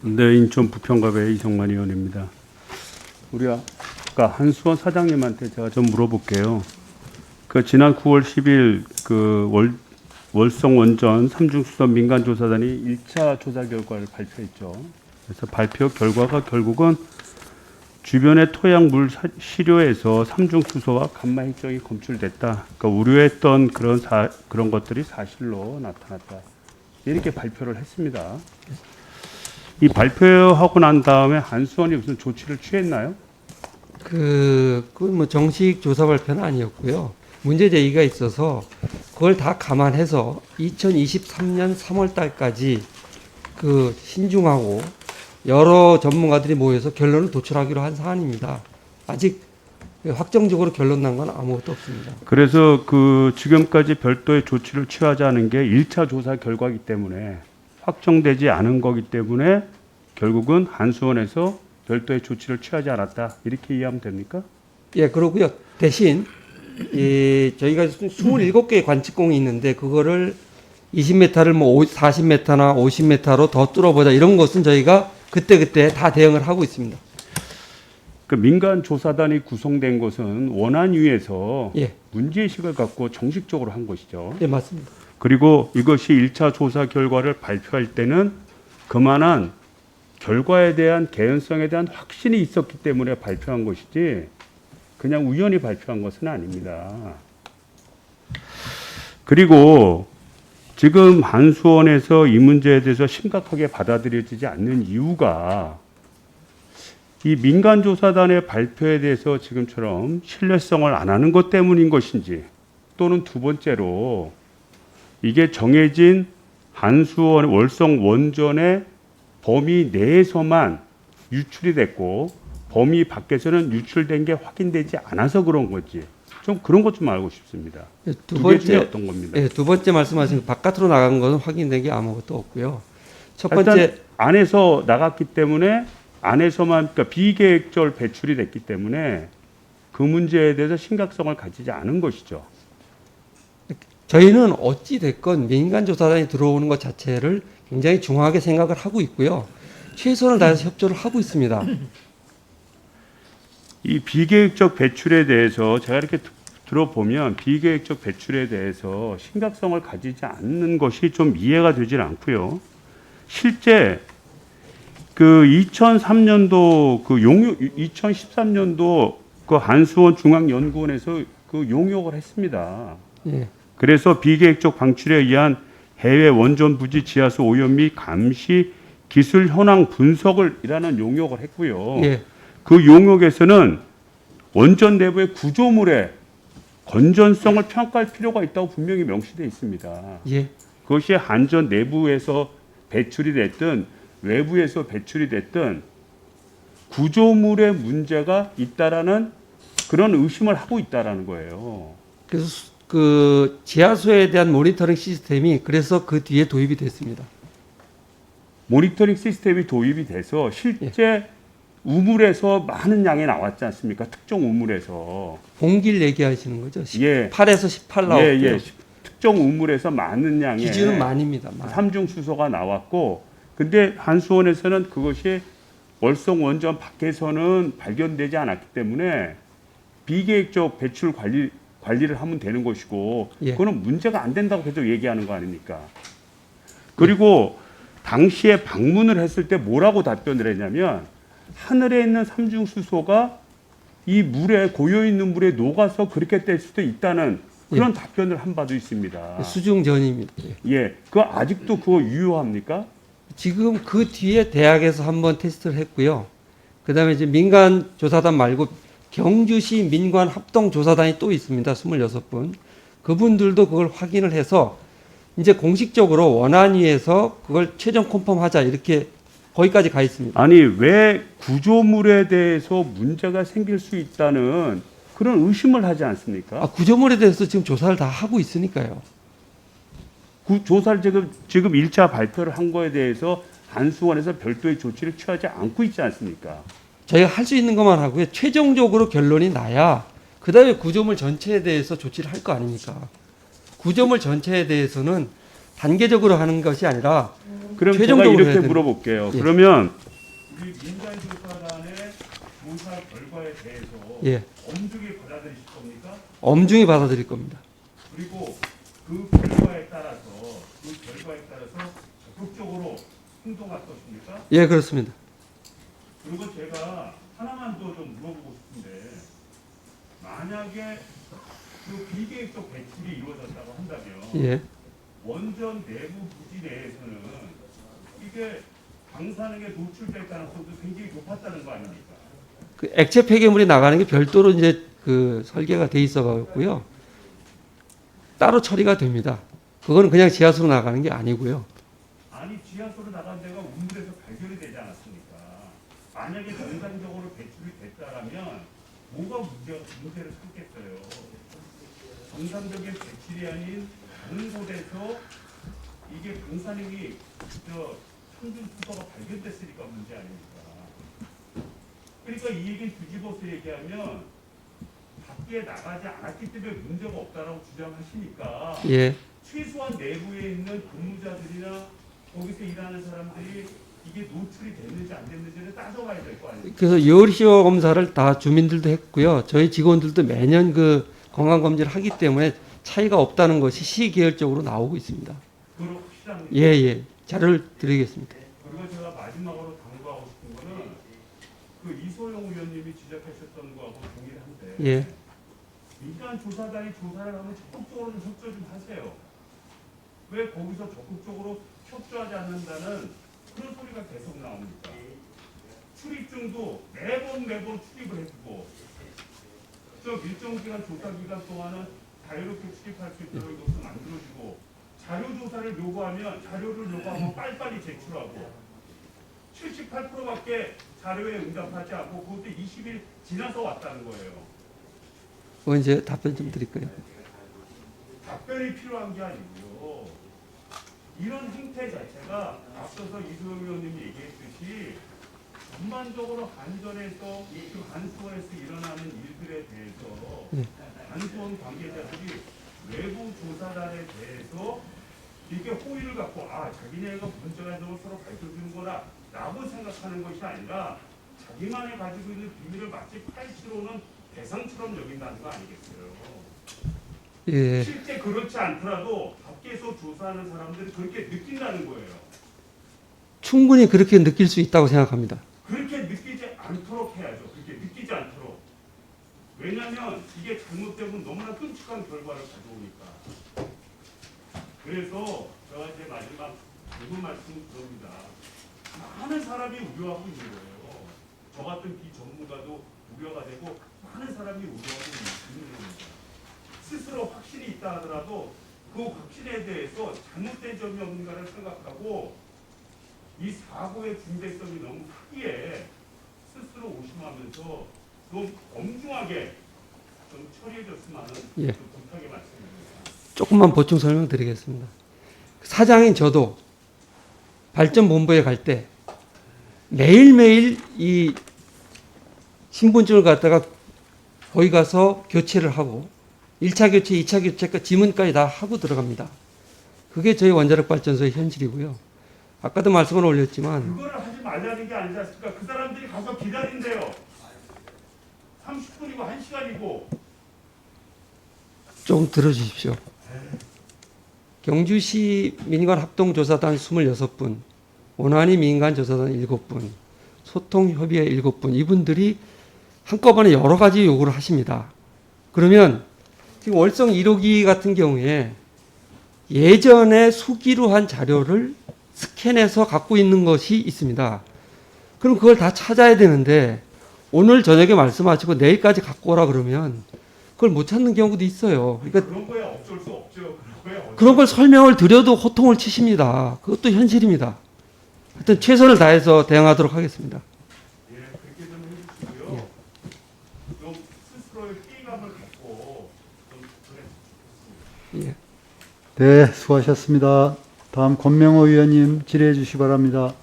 네, 인천 부평갑의 이성만 의원입니다. 우리 아까 한수원 사장님한테 제가 좀 물어볼게요. 그 지난 9월 10일 그 월성 원전 삼중수소 민간조사단이 1차 조사 결과를 발표했죠. 그래서 발표 결과가 결국은 주변의 토양 물 시료에서 삼중수소와 감마 핵정이 검출됐다. 그러니까 우려했던 그런 것들이 사실로 나타났다. 이렇게 발표를 했습니다. 이 발표하고 난 다음에 한수원이 무슨 조치를 취했나요? 뭐 정식 조사 발표는 아니었고요. 문제 제기가 있어서 그걸 다 감안해서 2023년 3월 달까지 그 신중하고 여러 전문가들이 모여서 결론을 도출하기로 한 사안입니다. 아직 확정적으로 결론 난 건 아무것도 없습니다. 그래서 그 지금까지 별도의 조치를 취하지 않은 게 1차 조사 결과이기 때문에 확정되지 않은 거기 때문에 결국은 한수원에서 별도의 조치를 취하지 않았다. 이렇게 이해하면 됩니까? 예, 그러고요. 대신 저희가 27개의 관측공이 있는데 그거를 20m를 뭐 40m나 50m로 더 뚫어보자 이런 것은 저희가 그때그때 다 대응을 하고 있습니다. 그 민간 조사단이 구성된 것은 원안위에서 예. 문제의식을 갖고 정식적으로 한 것이죠. 예, 맞습니다. 그리고 이것이 1차 조사 결과를 발표할 때는 그만한 결과에 대한 개연성에 대한 확신이 있었기 때문에 발표한 것이지 그냥 우연히 발표한 것은 아닙니다. 그리고 지금 한수원에서 이 문제에 대해서 심각하게 받아들여지지 않는 이유가 이 민간조사단의 발표에 대해서 지금처럼 신뢰성을 안 하는 것 때문인 것인지 또는 두 번째로 이게 정해진 한수원 월성 원전의 범위 내에서만 유출이 됐고 범위 밖에서는 유출된 게 확인되지 않아서 그런 거지. 좀 그런 것 좀 알고 싶습니다. 예, 두 개 중에 어떤 겁니다. 예, 두 번째 말씀하신 바깥으로 나간 것은 확인된 게 아무것도 없고요. 첫 번째 일단 안에서 나갔기 때문에 안에서만 그러니까 비계획적 배출이 됐기 때문에 그 문제에 대해서 심각성을 가지지 않은 것이죠. 저희는 어찌 됐건 민간 조사단이 들어오는 것 자체를 굉장히 중요하게 생각을 하고 있고요. 최선을 다해서 협조를 하고 있습니다. 이 비계획적 배출에 대해서 제가 이렇게 들어보면 비계획적 배출에 대해서 심각성을 가지지 않는 것이 좀 이해가 되질 않고요. 실제 그 2003년도 그 2013년도 그 한수원 중앙연구원에서 그 용역을 했습니다. 예. 그래서 비계획적 방출에 의한 해외 원전 부지 지하수 오염 및 감시 기술 현황 분석을 이라는 용역을 했고요. 예. 그 용역에서는 원전 내부의 구조물의 건전성을 평가할 필요가 있다고 분명히 명시되어 있습니다. 예. 그것이 한전 내부에서 배출이 됐든 외부에서 배출이 됐든 구조물의 문제가 있다라는 그런 의심을 하고 있다라는 거예요. 그래서 그 지하수에 대한 모니터링 시스템이 그래서 그 뒤에 도입이 됐습니다. 모니터링 시스템이 도입이 돼서 실제 우물에서 많은 양이 나왔지 않습니까? 특정 우물에서. 공길 얘기하시는 거죠? 예. 18에서 18 나왔고요. 예. 특정 우물에서 많은 양의 기준은 만입니다. 만. 삼중수소가 나왔고 근데 한수원에서는 그것이 월성 원전 밖에서는 발견되지 않았기 때문에 비계획적 배출 관리를 하면 되는 것이고 예. 그거는 문제가 안 된다고 계속 얘기하는 거 아닙니까? 그리고 당시에 방문을 했을 때 뭐라고 답변을 했냐면 하늘에 있는 삼중수소가 이 물에 고여있는 물에 녹아서 그렇게 될 수도 있다는 그런 답변을 한 바도 있습니다. 수중 전입니다. 예, 그거 아직도 그거 유효합니까? 지금 그 뒤에 대학에서 한번 테스트를 했고요. 그다음에 이제 민간 조사단 말고 경주시 민관 합동 조사단이 또 있습니다. 26분. 그분들도 그걸 확인을 해서 이제 공식적으로 원안위에서 그걸 최종 컨펌하자 이렇게 거기까지 가 있습니다. 아니 왜 구조물에 대해서 문제가 생길 수 있다는 그런 의심을 하지 않습니까? 구조물에 대해서 지금 조사를 다 하고 있으니까요. 조사를 지금 1차 발표를 한 거에 대해서 한수원에서 별도의 조치를 취하지 않고 있지 않습니까? 저희가 할 수 있는 것만 하고요. 최종적으로 결론이 나야 그다음에 구조물 전체에 대해서 조치를 할 거 아닙니까? 구조물 전체에 대해서는 단계적으로 하는 것이 아니라 그럼 제가 최종적으로 해야 이렇게 되는- 물어볼게요. 예. 그러면 우리 민간조사단의 조사 결과에 대해서 예, 엄중히 받아들이실 겁니까? 엄중히 받아들일 겁니다. 그리고 그 결과에 따라서 적극적으로 행동할 것입니까? 예, 그렇습니다. 그리고 제가 하나만 더 좀 물어보고 싶은데 만약에 그 비계획적 배출이 이루어졌다고 한다면 예, 원전 내부 부지 내에서는 이게 방사능에 노출될 가능성도 굉장히 높았다는 거 아닙니까? 그 액체 폐기물이 나가는 게 별도로 이제 그 설계가 돼 있어 갖고요. 따로 처리가 됩니다. 그거는 그냥 지하수로 나가는 게 아니고요. 아니 지하수로 나간 데가 우물에서 발견이 되지 않았습니까? 만약에 정상적으로 배출이 됐다라면 뭐가 문제를 삼겠어요? 정상적인 배출이 아닌 다른 곳에서 이게 방사능이 평균 수도가 발견됐으니까 문제 아닙니까? 그러니까 이 얘기는 뒤집어서 얘기하면 밖에 나가지 않았기 때문에 문제가 없다라고 주장하시니까 예, 최소한 내부에 있는 근무자들이나 거기서 일하는 사람들이 이게 노출이 됐는지 안 됐는지를 따져봐야 될 거 아닙니까? 그래서 열시워 검사를 다 주민들도 했고요. 저희 직원들도 매년 그 건강 검진을 하기 때문에 차이가 없다는 것이 시계열적으로 나오고 있습니다. 그걸 확실합니다. 예, 예, 자료를 드리겠습니다. 그리고 제가 마지막으로 당부하고 싶은 거는 그 이소영 의원님이 지적하셨던 거하고 동일한데 예, 민간 조사단이 조사를 하면 적극적으로 좀 협조 좀 하세요. 왜 거기서 적극적으로 협조하지 않는다는 그런 소리가 계속 나옵니까? 출입증도 매번 출입을 해주고 저 일정 기간 조사 기간 동안은 자유롭게 출입할 수 있도록 이것도 만들어주고 자료 조사를 요구하면 빨리빨리 제출하고 78%밖에 자료에 응답하지 않고 그것도 20일 지나서 왔다는 거예요. 그건 이제 답변 좀 드릴까요? 답변이 필요한 게 아니고요. 이런 행태 자체가 앞서서 이소영 의원님이 얘기했듯이 전반적으로 한전에서 그 한수원에서 일어나는 일들에 대해서 한수원 관계자들이 외부 조사단에 대해서 이렇게 호의를 갖고 자기네가 문제가 있는 걸 서로 밝혀주는 거라 라고 생각하는 것이 아니라 자기만이 가지고 있는 비밀을 마치 파헤치러오는 대상처럼 여긴다는 거 아니겠어요? 예, 실제 그렇지 않더라도 밖에서 조사하는 사람들이 그렇게 느낀다는 거예요. 충분히 그렇게 느낄 수 있다고 생각합니다. 그렇게 느끼지 않도록 해야죠. 그렇게 느끼지 않도록. 왜냐하면 이게 잘못되면 너무나 끔찍한 결과를 가져오니까. 그래서 제가 이제 마지막 무슨 말씀 드립니다. 많은 사람이 우려하고 있는 거예요. 저 같은 비전문가도 우려가 되고 많은 사람이 우려하고 있는 겁니다. 스스로 확신이 있다 하더라도 그 확신에 대해서 잘못된 점이 없는가를 생각하고 이 사고의 중대성이 너무 크기에 스스로 오심하면서 좀 엄중하게 좀 처리해줬으면 하는 예. 그 부탁의 말씀입니다. 조금만 보충 설명드리겠습니다. 사장인 저도 발전본부에 갈 때 매일매일 이 신분증을 갖다가 거기 가서 교체를 하고 1차 교체, 2차 교체까지 지문까지 다 하고 들어갑니다. 그게 저희 원자력 발전소의 현실이고요. 아까도 말씀을 올렸지만 그거를 하지 말라는 게 아니지 않습니까? 그 사람들이 가서 기다린대요. 30분이고 1시간이고. 좀 들어주십시오. 경주시 민간합동조사단 26분, 원안위 민간조사단 7분, 소통협의회 7분, 이분들이 한꺼번에 여러 가지 요구를 하십니다. 그러면 지금 월성 1호기 같은 경우에 예전에 수기로 한 자료를 스캔해서 갖고 있는 것이 있습니다. 그럼 그걸 다 찾아야 되는데 오늘 저녁에 말씀하시고 내일까지 갖고 오라 그러면 그걸 못 찾는 경우도 있어요. 그러니까 그런 거야 어쩔 수 없죠. 그런 걸 설명을 드려도 호통을 치십니다. 그것도 현실입니다. 하여튼 최선을 다해서 대응하도록 하겠습니다. 예, 그렇게 좀 해주시고요. 좀 스스로의 피해감을 갖고 좀 그랬으면 좋겠습니다. 예. 네, 수고하셨습니다. 다음 권명호 의원님 질의해 주시기 바랍니다.